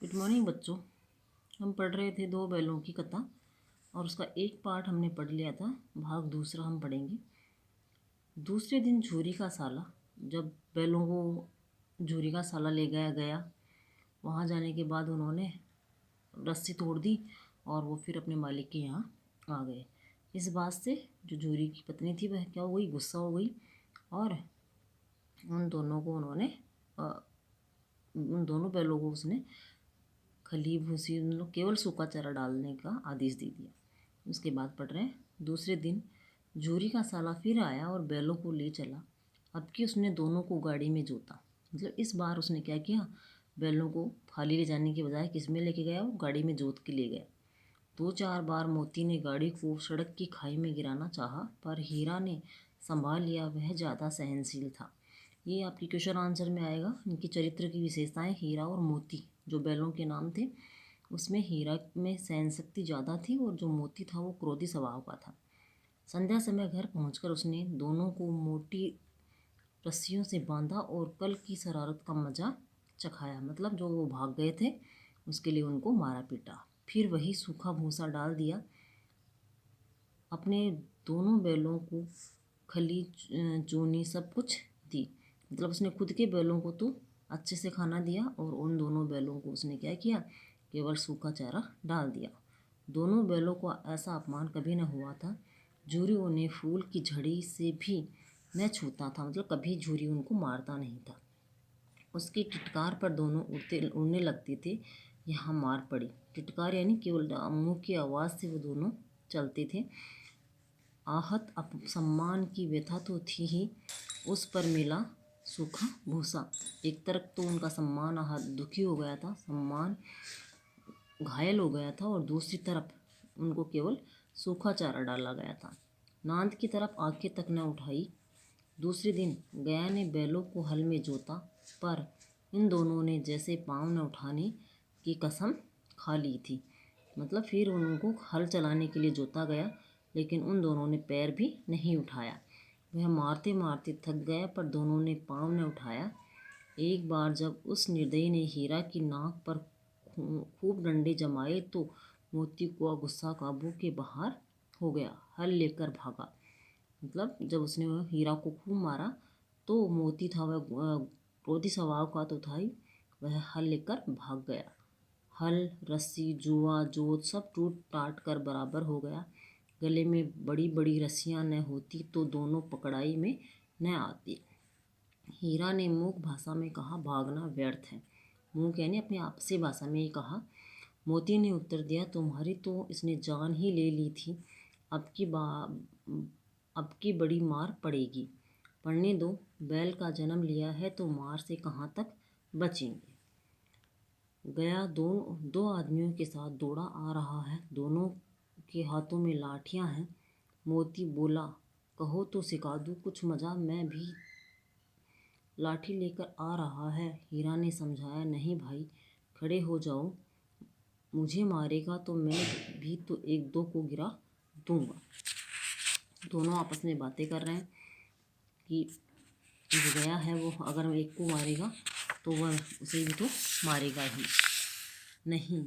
Good morning बच्चों। हम पढ़ रहे थे दो बैलों की कथा और उसका एक पार्ट हमने पढ़ लिया था। भाग दूसरा हम पढ़ेंगे। दूसरे दिन झूरी का साला जब बैलों को झूरी का साला ले गया वहाँ जाने के बाद उन्होंने रस्सी तोड़ दी और वो फिर अपने मालिक के यहाँ आ गए। इस बात से जो झूरी की पत्नी थी वह क्या हो गई, गुस्सा हो गई और उन दोनों को उन दोनों बैलों को उसने खली भूसी उन लोग केवल सूखा चारा डालने का आदेश दे दिया। उसके बाद पढ़ रहे हैं। दूसरे दिन झूरी का साला फिर आया और बैलों को ले चला। अब कि उसने दोनों को गाड़ी में जोता। मतलब इस बार उसने क्या किया, बैलों को खाली ले जाने के बजाय किस में लेके गया, वो गाड़ी में जोत के ले गया। 2-4 बार मोती ने गाड़ी को सड़क की खाई में गिराना चाहा, पर हीरा ने संभाल लिया। वह ज़्यादा सहनशील था। ये आपकी क्वेश्चन आंसर में आएगा। इनकी चरित्र की विशेषताएं, हीरा और मोती जो बैलों के नाम थे, उसमें हीरा में सहन शक्ति ज़्यादा थी और जो मोती था वो क्रोधी स्वभाव का था। संध्या समय घर पहुंचकर उसने दोनों को मोटी रस्सियों से बांधा और कल की शरारत का मजा चखाया। मतलब जो वो भाग गए थे उसके लिए उनको मारा पीटा। फिर वही सूखा भूसा डाल दिया। अपने दोनों बैलों को खली चूनी सब कुछ दी। मतलब उसने खुद के बैलों को तो अच्छे से खाना दिया और उन दोनों बैलों को उसने क्या किया, केवल सूखा चारा डाल दिया। दोनों बैलों को ऐसा अपमान कभी न हुआ था। झूरी उन्हें फूल की झड़ी से भी न छूता था। मतलब कभी झूरी उनको मारता नहीं था। उसकी टिटकार पर दोनों उड़ने लगते थे। यहाँ मार पड़ी। टिटकार यानी केवल मुँह की आवाज़ से वो दोनों चलते थे। आहत अपसम्मान की व्यथा तो थी ही, उस पर मिला सूखा भूसा। एक तरफ तो उनका सम्मान आहत दुखी हो गया था, सम्मान घायल हो गया था, और दूसरी तरफ उनको केवल सूखा चारा डाला गया था। नांद की तरफ आंखें तक न उठाई। दूसरे दिन गया ने बैलों को हल में जोता, पर इन दोनों ने जैसे पाँव न उठाने की कसम खा ली थी। मतलब फिर उनको हल चलाने के लिए जोता गया, लेकिन उन दोनों ने पैर भी नहीं उठाया। वह मारते मारते थक गया, पर दोनों ने पाँव न उठाया। एक बार जब उस निर्दयी ने हीरा की नाक पर खूब डंडे जमाए तो मोती को गुस्सा काबू के बाहर हो गया, हल लेकर भागा। मतलब जब उसने हीरा को खूब मारा तो मोती था वह क्रोधी स्वभाव का तो था ही, वह हल लेकर भाग गया। हल, रस्सी, जुआ, जोत सब टूट टाट कर बराबर हो गया। गले में बड़ी बड़ी रस्सियाँ न होती तो दोनों पकड़ाई में न आती। हीरा ने मूक भाषा में कहा, भागना व्यर्थ है। मूक यानी अपनी आपसी भाषा में ही कहा। मोती ने उत्तर दिया, तुम्हारी तो इसने जान ही ले ली थी। अब की बा अब की बड़ी मार पड़ेगी। पढ़ने दो, बैल का जन्म लिया है तो मार से कहाँ तक बचेंगे। गया दो आदमियों के साथ दौड़ा आ रहा है। दोनों के हाथों में लाठियां हैं। मोती बोला, कहो तो सिखा दूँ कुछ मजा, मैं भी लाठी लेकर आ रहा है। हीरा ने समझाया, नहीं भाई, खड़े हो जाओ, मुझे मारेगा तो मैं भी तो एक दो को गिरा दूंगा। दोनों आपस में बातें कर रहे हैं कि जो गया है वो अगर एक को मारेगा तो वह उसे भी तो मारेगा ही। नहीं,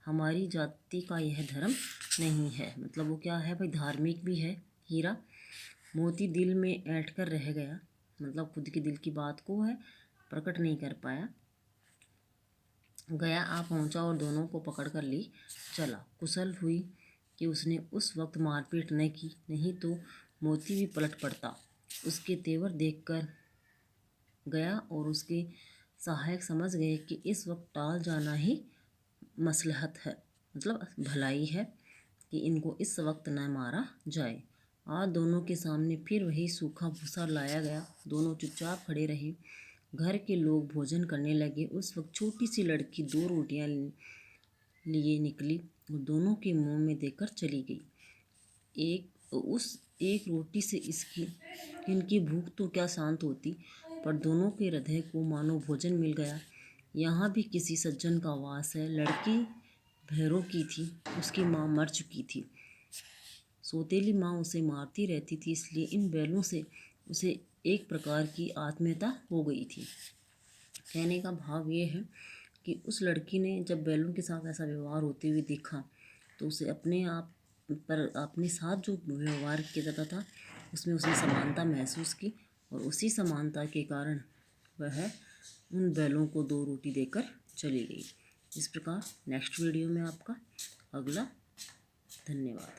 हमारी जाति का यह धर्म नहीं है। मतलब वो क्या है भाई, धार्मिक भी है हीरा। मोती दिल में ऐंठ कर रह गया। मतलब खुद के दिल की बात को है प्रकट नहीं कर पाया। गया आ पहुंचा और दोनों को पकड़ कर ले चला। कुशल हुई कि उसने उस वक्त मारपीट न की, नहीं तो मोती भी पलट पड़ता। उसके तेवर देखकर गया और उसके सहायक समझ गए कि इस वक्त टाल जाना ही मसलहत है, मतलब भलाई है कि इनको इस वक्त न मारा जाए। आज दोनों के सामने फिर वही सूखा भूसा लाया गया। दोनों चुपचाप खड़े रहे। घर के लोग भोजन करने लगे। उस वक्त छोटी सी लड़की 2 रोटियां लिए निकली और दोनों के मुंह में देकर चली गई। एक रोटी से इनकी भूख तो क्या शांत होती, पर दोनों के हृदय को मानो भोजन मिल गया। यहाँ भी किसी सज्जन का वास है। लड़की भैरों की थी, उसकी माँ मर चुकी थी। सौतेली माँ उसे मारती रहती थी, इसलिए इन बैलों से उसे एक प्रकार की आत्मीयता हो गई थी। कहने का भाव ये है कि उस लड़की ने जब बैलों के साथ ऐसा व्यवहार होते हुए देखा तो उसे अपने आप पर अपने साथ जो व्यवहार किया जाता था उसमें उसने समानता महसूस की और उसी समानता के कारण वह उन बैलों को 2 रोटी देकर चली गई। इस प्रकार नेक्स्ट वीडियो में आपका अगला धन्यवाद।